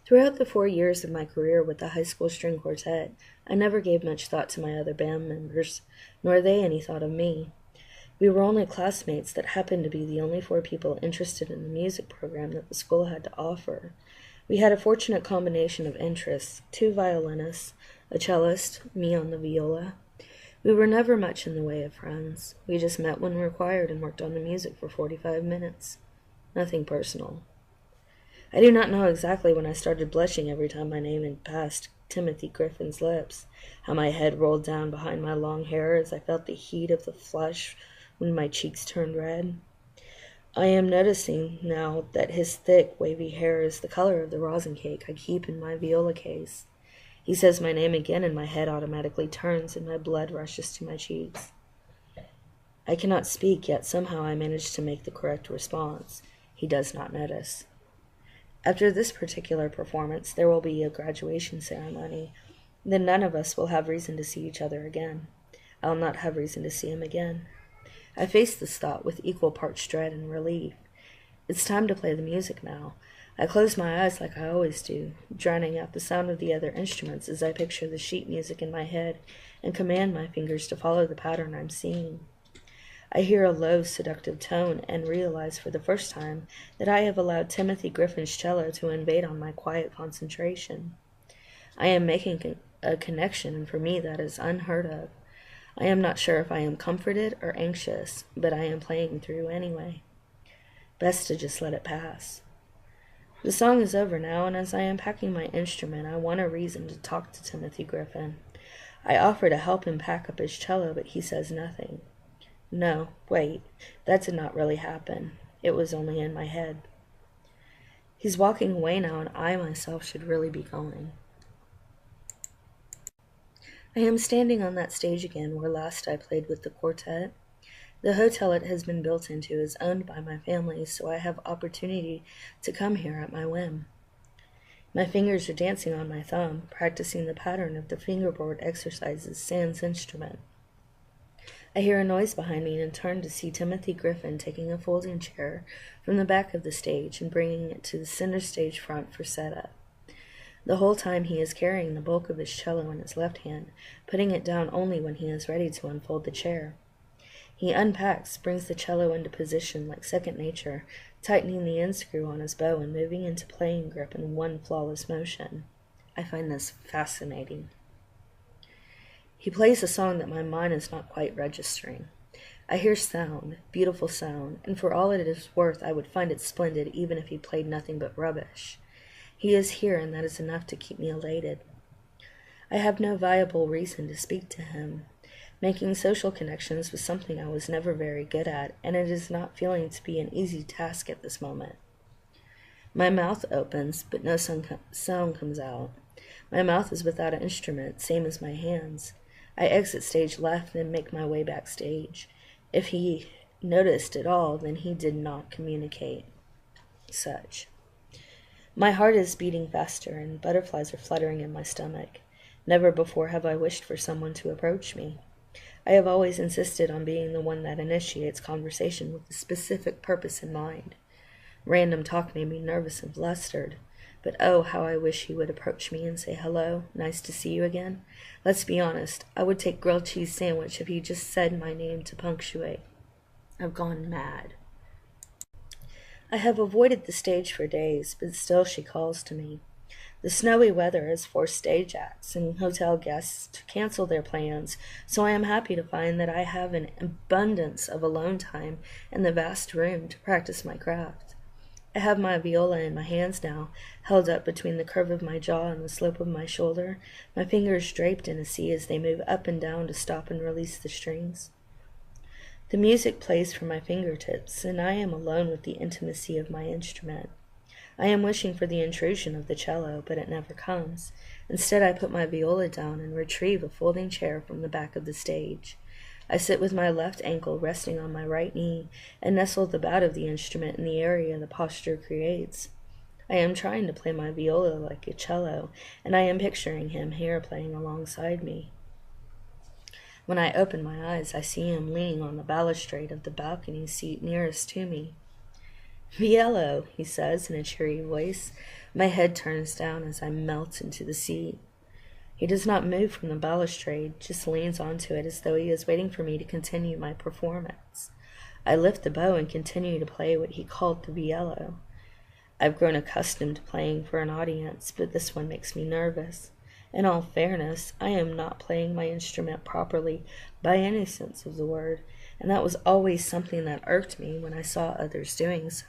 Throughout the 4 years of my career with the high school string quartet, I never gave much thought to my other band members, nor they any thought of me. We were only classmates that happened to be the only 4 people interested in the music program that the school had to offer. We had a fortunate combination of interests, 2 violinists, a cellist, me on the viola. We were never much in the way of friends. We just met when required and worked on the music for 45 minutes. Nothing personal. I do not know exactly when I started blushing every time my name had passed Timothy Griffin's lips, how my head rolled down behind my long hair as I felt the heat of the flush when my cheeks turned red. I am noticing now that his thick, wavy hair is the color of the rosin cake I keep in my viola case. He says my name again and my head automatically turns and my blood rushes to my cheeks. I cannot speak, yet somehow I manage to make the correct response. He does not notice. After this particular performance, there will be a graduation ceremony. Then none of us will have reason to see each other again. I'll not have reason to see him again. I face this thought with equal parts dread and relief. It's time to play the music now. I close my eyes like I always do, drowning out the sound of the other instruments as I picture the sheet music in my head and command my fingers to follow the pattern I'm seeing. I hear a low, seductive tone and realize for the first time that I have allowed Timothy Griffin's cello to invade on my quiet concentration. I am making a connection, and for me that is unheard of. I am not sure if I am comforted or anxious, but I am playing through anyway. Best to just let it pass. The song is over now, and as I am packing my instrument, I want a reason to talk to Timothy Griffin. I offer to help him pack up his cello, but he says nothing. No, wait, that did not really happen. It was only in my head. He's walking away now, and I myself should really be going. I am standing on that stage again where last I played with the quartet. The hotel it has been built into is owned by my family, so I have opportunity to come here at my whim. My fingers are dancing on my thumb, practicing the pattern of the fingerboard exercises sans instrument. I hear a noise behind me and turn to see Timothy Griffin taking a folding chair from the back of the stage and bringing it to the center stage front for setup. The whole time he is carrying the bulk of his cello in his left hand, putting it down only when he is ready to unfold the chair. He unpacks, brings the cello into position like second nature, tightening the end screw on his bow and moving into playing grip in one flawless motion. I find this fascinating. He plays a song that my mind is not quite registering. I hear sound, beautiful sound, and for all it is worth I would find it splendid even if he played nothing but rubbish. He is here, and that is enough to keep me elated. I have no viable reason to speak to him. Making social connections was something I was never very good at, and it is not feeling to be an easy task at this moment. My mouth opens, but no sound comes out. My mouth is without an instrument, same as my hands. I exit stage left and make my way backstage. If he noticed at all, then he did not communicate such. My heart is beating faster, and butterflies are fluttering in my stomach. Never before have I wished for someone to approach me. I have always insisted on being the one that initiates conversation with a specific purpose in mind. Random talk made me nervous and flustered. But oh, how I wish he would approach me and say, "Hello, nice to see you again." Let's be honest, I would take grilled cheese sandwich if he just said my name to punctuate. I've gone mad. I have avoided the stage for days, but still she calls to me. The snowy weather has forced stage acts and hotel guests to cancel their plans, so I am happy to find that I have an abundance of alone time in the vast room to practice my craft. I have my viola in my hands now, held up between the curve of my jaw and the slope of my shoulder, my fingers draped in a sea as they move up and down to stop and release the strings. The music plays from my fingertips, and I am alone with the intimacy of my instrument. I am wishing for the intrusion of the cello, but it never comes. Instead, I put my viola down and retrieve a folding chair from the back of the stage. I sit with my left ankle resting on my right knee and nestle the bout of the instrument in the area the posture creates. I am trying to play my viola like a cello, and I am picturing him here playing alongside me. When I open my eyes, I see him leaning on the balustrade of the balcony seat nearest to me. Viello, he says in a cheery voice. My head turns down as I melt into the seat. He does not move from the balustrade, just leans onto it as though he is waiting for me to continue my performance. I lift the bow and continue to play what he called the viello. I've grown accustomed to playing for an audience, but this one makes me nervous. In all fairness, I am not playing my instrument properly by any sense of the word, and that was always something that irked me when I saw others doing so.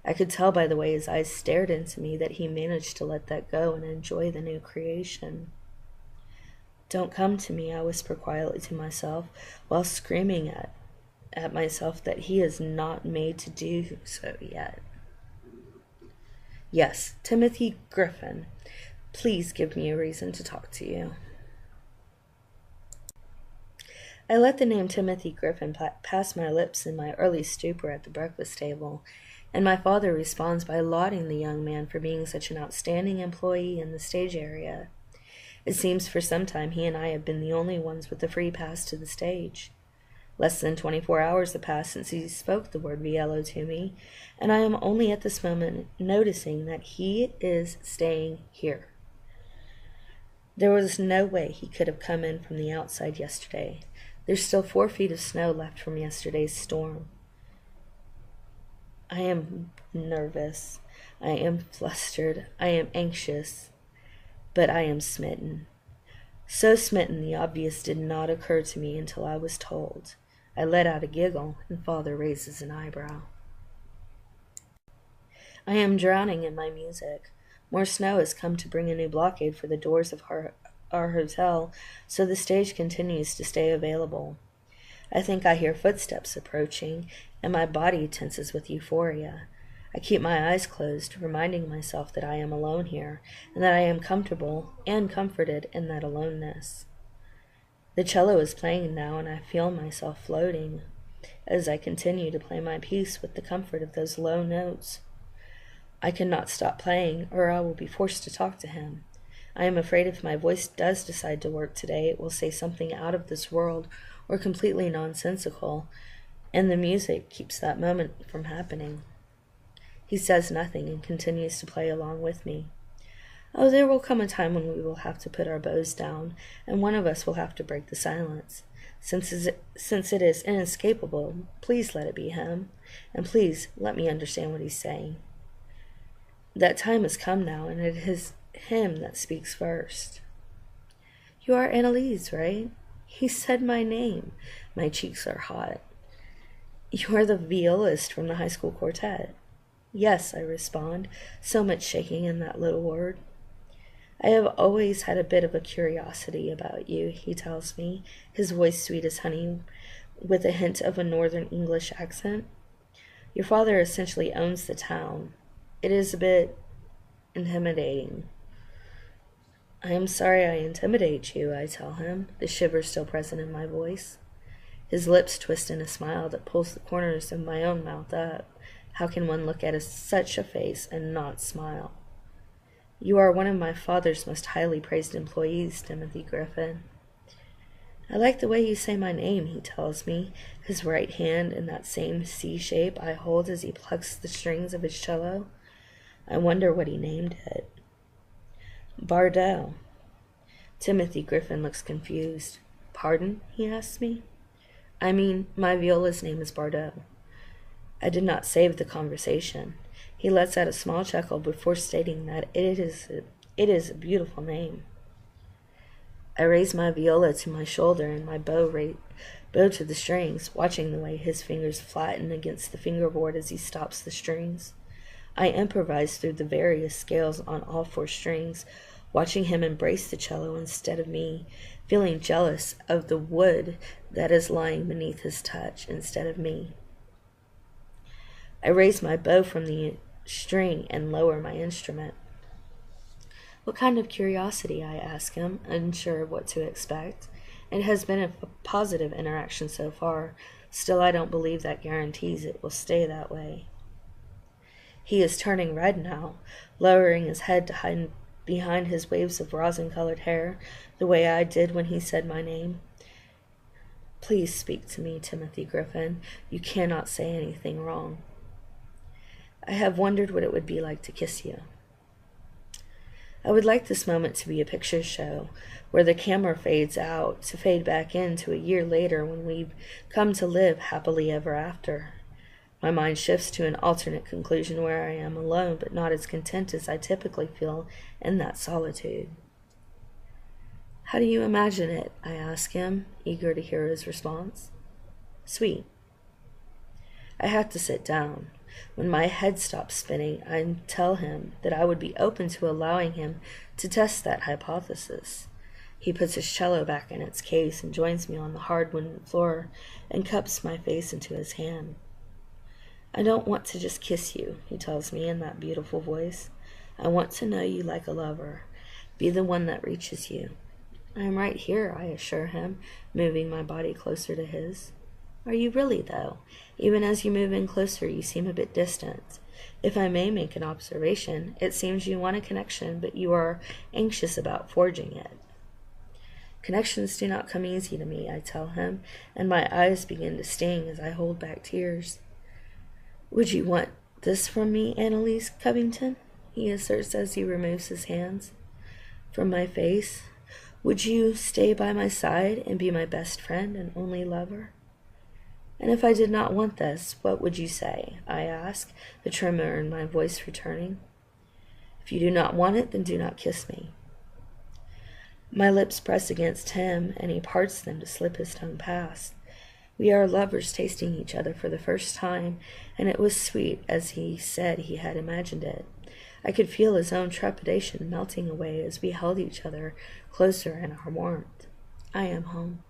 I could tell by the way his eyes stared into me that he managed to let that go and enjoy the new creation. Don't come to me, I whisper quietly to myself, while screaming at myself that he is not made to do so yet. Yes, Timothy Griffin, please give me a reason to talk to you. I let the name Timothy Griffin pass my lips in my early stupor at the breakfast table, and my father responds by lauding the young man for being such an outstanding employee in the stage area. It seems for some time he and I have been the only ones with the free pass to the stage. Less than 24 hours have passed since he spoke the word viello to me, and I am only at this moment noticing that he is staying here. There was no way he could have come in from the outside yesterday. There's still 4 feet of snow left from yesterday's storm. I am nervous. I am flustered. I am anxious. But I am smitten. So smitten the obvious did not occur to me until I was told. I let out a giggle, and father raises an eyebrow. I am drowning in my music. More snow has come to bring a new blockade for the doors of our hotel, so the stage continues to stay available. I think I hear footsteps approaching, and my body tenses with euphoria. I keep my eyes closed, reminding myself that I am alone here, and that I am comfortable and comforted in that aloneness. The cello is playing now, and I feel myself floating as I continue to play my piece with the comfort of those low notes. I cannot stop playing, or I will be forced to talk to him. I am afraid if my voice does decide to work today, it will say something out of this world or completely nonsensical, and the music keeps that moment from happening. He says nothing and continues to play along with me. Oh, there will come a time when we will have to put our bows down, and one of us will have to break the silence. Since it is inescapable, please let it be him, and please let me understand what he's saying. That time has come now, and it is him that speaks first. You are Annelize, right? He said my name. My cheeks are hot. You are the violist from the high school quartet. Yes, I respond, so much shaking in that little word. I have always had a bit of a curiosity about you, he tells me, his voice sweet as honey, with a hint of a northern English accent. Your father essentially owns the town. It is a bit intimidating. I am sorry I intimidate you, I tell him, the shiver still present in my voice. His lips twist in a smile that pulls the corners of my own mouth up. How can one look at such a face and not smile? You are one of my father's most highly praised employees, Timothy Griffin. I like the way you say my name, he tells me, his right hand in that same C shape I hold as he plucks the strings of his cello. I wonder what he named it. Bardot. Timothy Griffin looks confused. Pardon? He asks me. I mean, my viola's name is Bardot. I did not save the conversation. He lets out a small chuckle before stating that it is a beautiful name. I raise my viola to my shoulder and my bow to the strings, watching the way his fingers flatten against the fingerboard as he stops the strings. I improvise through the various scales on all 4 strings, watching him embrace the cello instead of me, feeling jealous of the wood that is lying beneath his touch instead of me. I raise my bow from the string and lower my instrument. What kind of curiosity, I ask him, unsure of what to expect. It has been a positive interaction so far, still I don't believe that guarantees it will stay that way. He is turning red now, lowering his head to hide behind his waves of rosin-colored hair, the way I did when he said my name. Please speak to me, Timothy Griffin. You cannot say anything wrong. I have wondered what it would be like to kiss you. I would like this moment to be a picture show, where the camera fades out to fade back into a year later when we've come to live happily ever after. My mind shifts to an alternate conclusion where I am alone but not as content as I typically feel in that solitude. How do you imagine it? I ask him, eager to hear his response. Sweet. I have to sit down. When my head stops spinning, I tell him that I would be open to allowing him to test that hypothesis. He puts his cello back in its case and joins me on the hard wooden floor and cups my face into his hand. I don't want to just kiss you, he tells me in that beautiful voice. I want to know you like a lover, be the one that reaches you. I am right here, I assure him, moving my body closer to his. Are you really, though? Even as you move in closer, you seem a bit distant. If I may make an observation, it seems you want a connection, but you are anxious about forging it. Connections do not come easy to me, I tell him, and my eyes begin to sting as I hold back tears. Would you want this from me, Annelize Covington? He asserts as he removes his hands from my face. Would you stay by my side and be my best friend and only lover? And if I did not want this, what would you say? I ask, the tremor in my voice returning. If you do not want it, then do not kiss me. My lips press against him, and he parts them to slip his tongue past. We are lovers tasting each other for the first time, and it was sweet as he said he had imagined it. I could feel his own trepidation melting away as we held each other closer in our warmth. I am home.